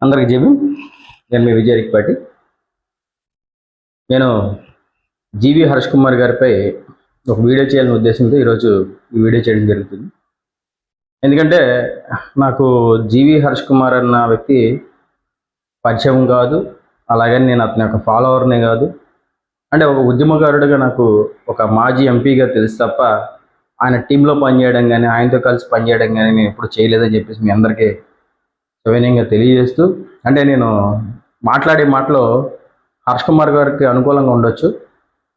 అందరికి జేబీ. నేను మీ విజయ్ రిక్పాటి. నేను జీవి హర్ష్ కుమార్ గారిపై ఒక వీడియో చేయాలనే ఉద్దేశంతో ఈరోజు ఈ వీడియో చేయడం జరుగుతుంది. ఎందుకంటే నాకు జీవి హర్ష్ కుమార్ అన్న వ్యక్తి పరిచయం కాదు, అలాగని నేను అతని యొక్క ఫాలోవర్నే కాదు. అంటే ఒక ఉద్యమకారుడిగా నాకు ఒక మాజీ ఎంపీగా తెలుసు తప్ప ఆయన టీంలో పనిచేయడం కానీ ఆయనతో కలిసి పనిచేయడం కానీ నేను ఎప్పుడు చేయలేదని చెప్పేసి మీ అందరికీ సవినయంగా తెలియజేస్తూ, అంటే నేను మాట్లాడే మాటలో హర్ష్ కుమార్ గారికి అనుకూలంగా ఉండొచ్చు,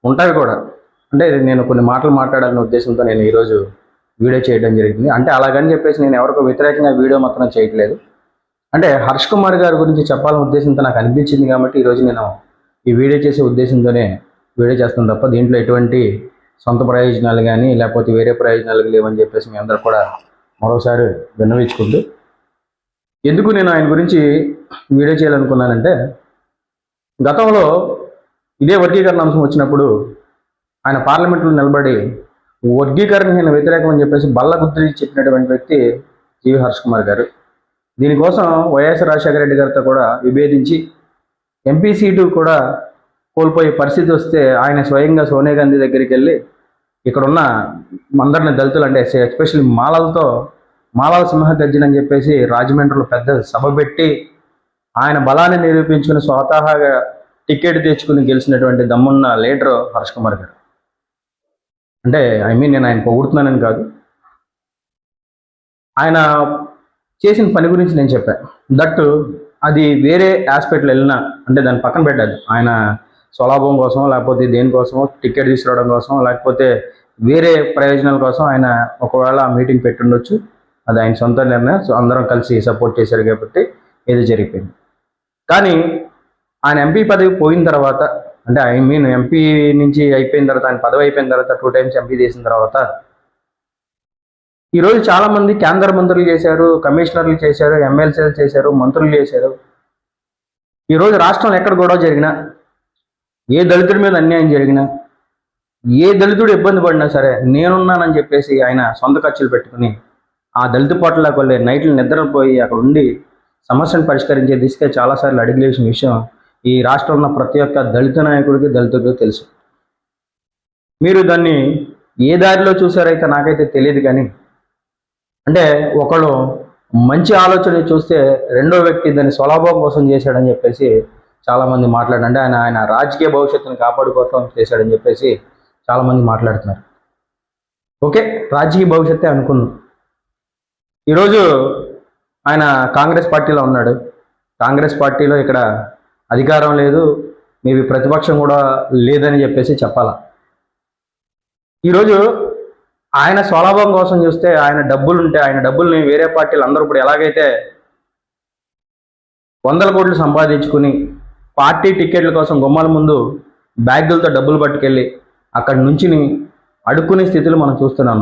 ఉంటాయి కూడా. అంటే నేను కొన్ని మాటలు మాట్లాడాలనే ఉద్దేశంతో నేను ఈరోజు వీడియో చేయడం జరిగింది. అంటే అలాగని చెప్పేసి నేను ఎవరికో వ్యతిరేకంగా వీడియో మాత్రం చేయట్లేదు. అంటే హర్ష్ కుమార్ గారి గురించి చెప్పాలనే ఉద్దేశంతో నాకు అనిపించింది కాబట్టి ఈరోజు నేను ఈ వీడియో చేసే ఉద్దేశంతోనే వీడియో చేస్తాను తప్ప దీంట్లో ఎటువంటి సొంత ప్రయోజనాలు కానీ లేకపోతే వేరే ప్రయోజనాలు లేవని చెప్పేసి మీ అందరూ కూడా మరోసారి విన్నవించుకుంటూ, ఎందుకు నేను ఆయన గురించి వీడియో చేయాలనుకున్నానంటే, గతంలో ఇదే వర్గీకరణ అంశం వచ్చినప్పుడు ఆయన పార్లమెంట్లో నిలబడి వర్గీకరణ వ్యతిరేకం అని చెప్పేసి బల్ల గుర్తు చెప్పినటువంటి వ్యక్తి జీవి హర్ష్ కుమార్ గారు. దీనికోసం వైఎస్ రాజశేఖర రెడ్డి గారితో కూడా విభేదించి ఎంపీ సీటు కూడా కోల్పోయే పరిస్థితి వస్తే ఆయన స్వయంగా సోనియా గాంధీ దగ్గరికి వెళ్ళి ఇక్కడున్న అందరిని దళితులు అంటే ఎస్పెషల్లీ మాలాల సింహగర్జన అని చెప్పేసి రాజమండ్రిలో పెద్ద సభ పెట్టి ఆయన బలాన్ని నిరూపించుకుని స్వతహాగా టికెట్ తెచ్చుకుని గెలిచినటువంటి దమ్మున్న లీడరు హర్ష్ కుమార్ గారు. అంటే నేను ఆయన పొగుడుతున్నానని కాదు, ఆయన చేసిన పని గురించి నేను చెప్పాను. దట్ అది వేరే ఆస్పెక్ట్లో వెళ్ళినా అంటే దాన్ని పక్కన పెట్టాలి. ఆయన స్వలాభం కోసం లేకపోతే దేనికోసమో టికెట్ తీసుకురావడం కోసం లేకపోతే వేరే ప్రయోజనాల కోసం ఆయన ఒకవేళ మీటింగ్ పెట్టుండొచ్చు, అది ఆయన సొంత నిర్ణయం. అందరం కలిసి సపోర్ట్ చేశారు కాబట్టి ఏదో జరిగిపోయింది. కానీ ఆయన ఎంపీ పదవి పోయిన తర్వాత అంటే ఎంపీ నుంచి అయిపోయిన తర్వాత ఆయన పదవి అయిపోయిన తర్వాత 2 times ఎంపీ చేసిన తర్వాత ఈరోజు చాలామంది కేంద్ర మంత్రులు చేశారు, కమిషనర్లు చేశారు, ఎమ్మెల్సీలు చేశారు, మంత్రులు చేశారు. ఈరోజు రాష్ట్రంలో ఎక్కడ గొడవ జరిగినా, ఏ దళితుడి మీద అన్యాయం జరిగినా, ఏ దళితుడు ఇబ్బంది పడినా సరే నేనున్నానని చెప్పేసి ఆయన సొంత ఖర్చులు పెట్టుకుని ఆ దళిత పోట్లకు వెళ్ళి నైట్లు నిద్రపోయి అక్కడ ఉండి సమస్యను పరిష్కరించే దిశగా చాలాసార్లు అడుగులేసిన విషయం ఈ రాష్ట్రంలో ఉన్న ప్రతి ఒక్క దళిత నాయకుడికి దళితుడికి తెలుసు. మీరు దాన్ని ఏ దారిలో చూసారైతే నాకైతే తెలియదు. కానీ అంటే ఒకళ్ళు మంచి ఆలోచన చూస్తే రెండో వ్యక్తి దాన్ని స్వలాభం కోసం చేశాడని చెప్పేసి చాలామంది అంటే ఆయన రాజకీయ భవిష్యత్తును కాపాడుకోవడం చేశాడని చెప్పేసి చాలామంది మాట్లాడుతున్నారు. ఓకే, రాజకీయ భవిష్యత్తే అనుకున్నాం. ఈరోజు ఆయన కాంగ్రెస్ పార్టీలో ఉన్నాడు. కాంగ్రెస్ పార్టీలో ఇక్కడ అధికారం లేదు, మేబీ ప్రతిపక్షం కూడా లేదని చెప్పేసి చెప్పాలా. ఈరోజు ఆయన స్వలాభం కోసం చూస్తే ఆయన డబ్బులుంటే ఆయన డబ్బుల్ని వేరే పార్టీలు అందరూ ఇప్పుడు ఎలాగైతే 100 కోట్లు సంపాదించుకుని పార్టీ టికెట్ల కోసం గుమ్మాల ముందు బ్యాగులతో డబ్బులు పట్టుకెళ్ళి అక్కడి నుంచి అడుక్కునే స్థితిలో మనం చూస్తున్నాం.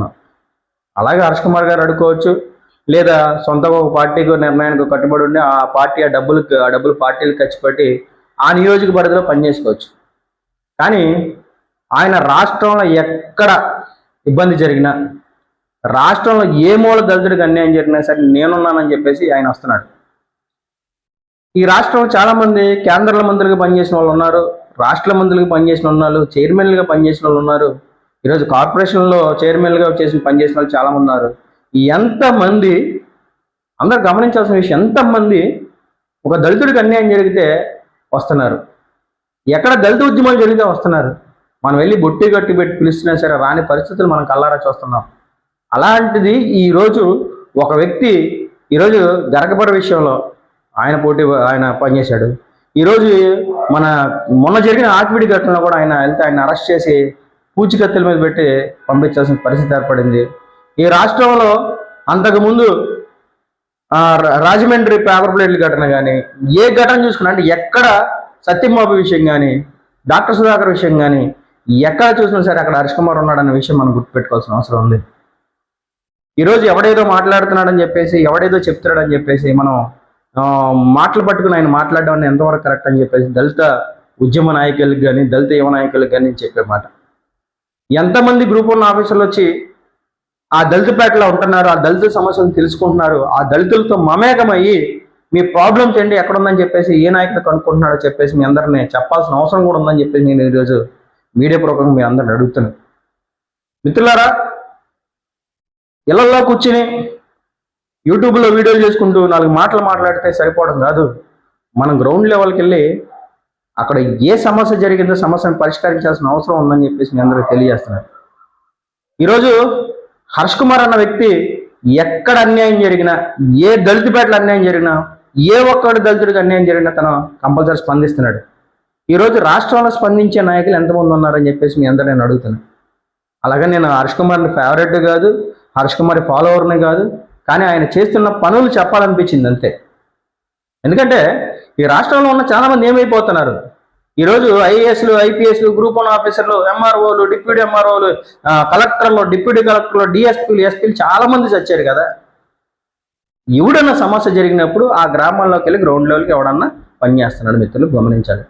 అలాగే హర్ష్ కుమార్ గారు అడుక్కోవచ్చు, లేదా సొంతంగా ఒక పార్టీకి నిర్ణయానికి కట్టుబడి ఉండి ఆ పార్టీ ఆ డబ్బులు పార్టీలు ఖర్చు పెట్టి ఆ నియోజకవర్గంలో పనిచేసుకోవచ్చు. కానీ ఆయన రాష్ట్రంలో ఎక్కడ ఇబ్బంది జరిగినా, రాష్ట్రంలో ఏ మూల దళితుడికి అన్యాయం జరిగినా సరే నేనున్నానని చెప్పేసి ఆయన వస్తున్నాడు. ఈ రాష్ట్రంలో చాలామంది కేంద్ర మంత్రులుగా పనిచేసిన వాళ్ళు ఉన్నారు, రాష్ట్ర మంత్రులుగా పనిచేసిన ఉన్నారు, చైర్మన్లుగా పనిచేసిన వాళ్ళు ఉన్నారు, ఈరోజు కార్పొరేషన్లో చైర్మన్లుగా పనిచేసిన వాళ్ళు చాలామంది ఉన్నారు. ఎంతమంది అందరూ గమనించాల్సిన విషయం, ఎంతమంది ఒక దళితుడికి అన్యాయం జరిగితే వస్తున్నారు, ఎక్కడ దళిత ఉద్యమాలు జరిగితే వస్తున్నారు. మనం వెళ్ళి బొట్టి గట్టి పెట్టి పిలుస్తున్నా సరే రాని పరిస్థితులు మనం కల్లారా చూస్తున్నాం. అలాంటిది ఈరోజు ఒక వ్యక్తి ఈరోజు గరకపడ విషయంలో ఆయన పనిచేశాడు. ఈరోజు మొన్న జరిగిన ఆర్పిడి ఘటనలో కూడా ఆయన అరెస్ట్ చేసి పూచికత్తుల మీద పెట్టి పంపించాల్సిన పరిస్థితి ఏర్పడింది. ఈ రాష్ట్రంలో అంతకుముందు రాజమండ్రి పేపర్ ప్లేట్ల ఘటన కానీ ఏ ఘటన చూసుకున్నా అంటే ఎక్కడ సత్యంబాబు విషయం కానీ డాక్టర్ సుధాకర్ విషయం కానీ ఎక్కడ చూసినా సరే అక్కడ హర్ష్ కుమార్ ఉన్నాడన్న విషయం మనం గుర్తుపెట్టుకోవాల్సిన అవసరం ఉంది. ఈరోజు ఎవడేదో మాట్లాడుతున్నాడని చెప్పేసి ఎవడేదో చెప్తున్నాడని చెప్పేసి మనం మాటలు పట్టుకుని ఆయన మాట్లాడడం ఎంతవరకు కరెక్ట్ అని చెప్పేసి దళిత ఉద్యమ నాయకులకు కానీ దళిత యువ నాయకులకు కానీ చెప్పే మాట. ఎంతమంది గ్రూప్ 1 ఆఫీసర్లు వచ్చి ఆ దళిత పేటలో ఉంటున్నారు, ఆ దళిత సమస్యలను తెలుసుకుంటున్నారు, ఆ దళితులతో మమేకమయ్యి మీ ప్రాబ్లమ్స్ ఏంటి ఎక్కడ ఉందని చెప్పేసి ఏ నాయకుడు కనుక్కుంటున్నాడో చెప్పేసి మీ అందరినీ చెప్పాల్సిన అవసరం కూడా ఉందని చెప్పేసి నేను ఈరోజు మీడియా పూర్వకంగా మీ అందరిని అడుగుతున్నాను. మిత్రులారా, ఇళ్లలో కూర్చుని యూట్యూబ్లో వీడియోలు చేసుకుంటూ 4 మాటలు మాట్లాడితే సరిపోవడం కాదు. మనం గ్రౌండ్ లెవెల్కి వెళ్ళి అక్కడ ఏ సమస్య జరిగిందో సమస్యను పరిష్కరించాల్సిన అవసరం ఉందని చెప్పేసి మీ అందరికీ తెలియజేస్తున్నాను. ఈరోజు హర్ష్ కుమార్ అన్న వ్యక్తి ఎక్కడ అన్యాయం జరిగినా, ఏ దళితుపేటలో అన్యాయం జరిగినా, ఏ ఒక్కడు దళితుడికి అన్యాయం జరిగినా తను కంపల్సరీ స్పందిస్తున్నాడు. ఈరోజు రాష్ట్రంలో స్పందించే నాయకులు ఎంతమంది ఉన్నారని చెప్పేసి మీ అందరూ నేను అడుగుతున్నాను. అలాగే నేను హర్ష్ కుమార్ని ఫేవరెట్ కాదు, హర్ష్ కుమార్ ఫాలోవర్ని కాదు, కానీ ఆయన చేస్తున్న పనులు చెప్పాలనిపించింది అంతే. ఎందుకంటే ఈ రాష్ట్రంలో ఉన్న చాలామంది ఏమైపోతున్నారు, ఈరోజు ఐఏఎస్లు, ఐపీఎస్లు, గ్రూప్ 1 ఆఫీసర్లు, ఎంఆర్ఓలు, డిప్యూటీ ఎంఆర్ఓలు, కలెక్టర్లు, డిప్యూటీ కలెక్టర్లు, డిఎస్పీలు, ఎస్పీలు చాలా మంది చచ్చారు కదా. ఎవడన్నా సమస్య జరిగినప్పుడు ఆ గ్రామాల్లోకి వెళ్ళి గ్రౌండ్ లెవెల్కి ఎవడన్నా పనిచేస్తున్నాడు. మిత్రులు గమనించాలి.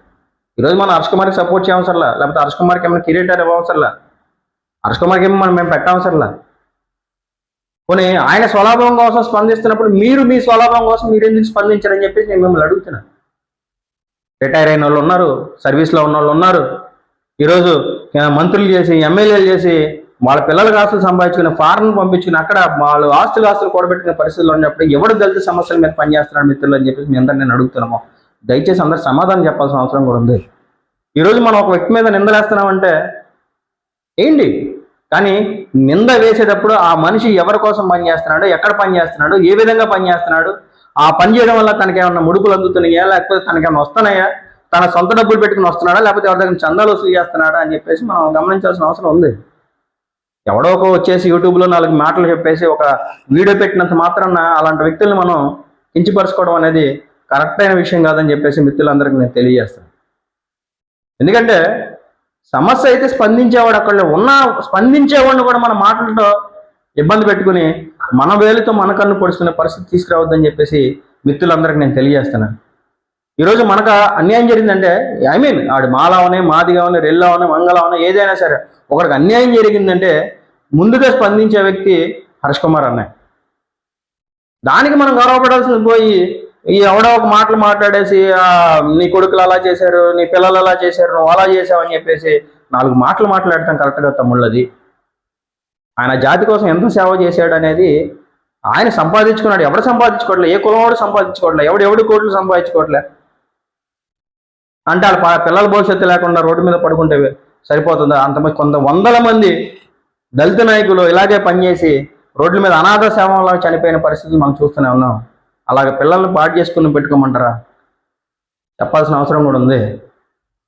ఈరోజు మనం హర్ష్ కుమార్కి సపోర్ట్ చేయవసరలా, లేకపోతే హర్ష్ కుమార్కి ఏమైనా కిరీటాలు ఇవ్వవసరలా, హర్ష్ కుమార్కి ఏమో మేము పెట్టవసరలా. పోనీ ఆయన స్వలాభం కోసం స్పందిస్తున్నప్పుడు మీరు మీ స్వలాభం కోసం మీరు ఎందుకు స్పందించారని చెప్పేసి నేను మిమ్మల్ని అడుగుతున్నాను. రిటైర్ అయిన వాళ్ళు ఉన్నారు, సర్వీస్లో ఉన్న వాళ్ళు ఉన్నారు, ఈరోజు మంత్రులు చేసి, ఎమ్మెల్యేలు చేసి, వాళ్ళ పిల్లలకు ఆస్తులు సంపాదించుకుని ఫారెన్ పంపించుకుని అక్కడ వాళ్ళు ఆస్తులు కూడబెట్టుకునే పరిస్థితుల్లో ఉన్నప్పుడు ఎవడు దళిత సమస్యల మీద పనిచేస్తున్నాడు మిత్రులు అని చెప్పేసి మీ అందరూ నేను అడుగుతున్నాము. దయచేసి అందరూ సమాధానం చెప్పాల్సిన అవసరం కూడా ఉంది. ఈరోజు మనం ఒక వ్యక్తి మీద నిందలేస్తున్నామంటే ఏంటి, కానీ నింద వేసేటప్పుడు ఆ మనిషి ఎవరి కోసం పనిచేస్తున్నాడు, ఎక్కడ పనిచేస్తున్నాడు, ఏ విధంగా పనిచేస్తున్నాడు, ఆ పని చేయడం వల్ల తనకేమన్నా ముడుపులు అందుతున్నాయా, లేకపోతే తనకేమన్నా వస్తున్నాయా, తన సొంత డబ్బులు పెట్టుకుని వస్తున్నాడా, లేకపోతే ఎవరి దగ్గర చందాలు వసూలు చేస్తున్నాడా అని చెప్పేసి మనం గమనించాల్సిన అవసరం ఉంది. ఎవడో ఒక వచ్చేసి యూట్యూబ్లో 4 మాటలు చెప్పేసి ఒక వీడియో పెట్టినంత మాత్రాన అలాంటి వ్యక్తులను మనం కించపరుచుకోవడం అనేది కరెక్ట్ అయిన విషయం కాదని చెప్పేసి మిత్రులందరికీ నేను తెలియజేస్తాను. ఎందుకంటే సమస్య అయితే స్పందించేవాడు అక్కడ ఉన్న స్పందించేవాడిని కూడా మన మాటలతో ఇబ్బంది పెట్టుకుని మన వేలుతో మన కన్ను పొడుచుకునే పరిస్థితి తీసుకురావద్దని చెప్పేసి మిత్రులందరికీ నేను తెలియజేస్తున్నాను. ఈరోజు మనకు అన్యాయం జరిగిందంటే ఆడు మాలావనే, మాదిగావనే, రెల్లావనే, మంగళవనే ఏదైనా సరే ఒకరికి అన్యాయం జరిగిందంటే ముందుగా స్పందించే వ్యక్తి హర్ష్ కుమార్ అన్నయ్య. దానికి మనం గౌరవపడాల్సింది పోయి ఈ ఎవడో ఒక మాటలు మాట్లాడేసి నీ కొడుకులు అలా చేశారు, నీ పిల్లలు అలా చేశారు, నువ్వు అలా చేసావు అని చెప్పేసి 4 మాటలు మాట్లాడటం కరెక్ట్గా తమ్ముళ్ళది. ఆయన జాతి కోసం ఎంత సేవ చేశాడు అనేది ఆయన సంపాదించుకున్నాడు. ఎవడు సంపాదించుకోవట్లే, ఏ కులవాడు సంపాదించుకోవట్లే, ఎవడి కోట్లు సంపాదించుకోవట్లే. అంటే వాళ్ళ పిల్లల భవిష్యత్తు లేకుండా రోడ్డు మీద పడుకుంటే సరిపోతుందా? అంతమంది కొంత వందల మంది దళిత నాయకులు ఇలాగే పనిచేసి రోడ్ల మీద అనాథ శవంలా చనిపోయిన పరిస్థితులు మనం చూస్తూనే ఉన్నాం. అలాగే పిల్లల్ని పాటు చేసుకుని పెట్టుకోమంటారా? చెప్పాల్సిన అవసరం కూడా ఉంది.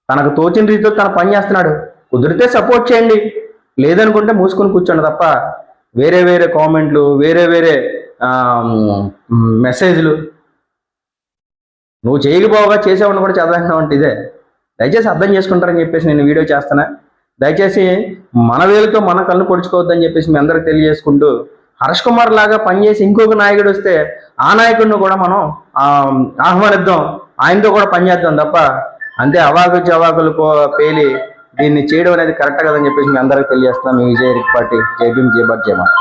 తనకు తోచిన రీతిలో తన పని చేస్తున్నాడు. కుదిరితే సపోర్ట్ చేయండి, లేదనుకుంటే మూసుకొని కూర్చోండి తప్ప వేరే కామెంట్లు, వేరే మెసేజ్లు నువ్వు చేయకపోగా చేసేవాడిని కూడా చదవడం అంటే ఇదే. దయచేసి అర్థం చేసుకుంటారని చెప్పేసి నేను వీడియో చేస్తాను. దయచేసి మన వేలుతో మన కళ్ళు పొడుచుకోవద్దని చెప్పేసి మీ అందరికి తెలియజేసుకుంటూ, హర్ష్ కుమార్ లాగా పనిచేసి ఇంకొక నాయకుడు వస్తే ఆ నాయకుడిని కూడా మనం ఆహ్వానిద్దాం, ఆయనతో కూడా పనిచేద్దాం తప్ప అంతే అవాకులు పేలి దీన్ని చేయడం అనేది కరెక్ట్ కదని చెప్పేసి మీ అందరికి తెలియజేస్తున్నాం. మీ విజయ్ రిక్పాటి, జై భీమ్, జై భారత్, జై మాత.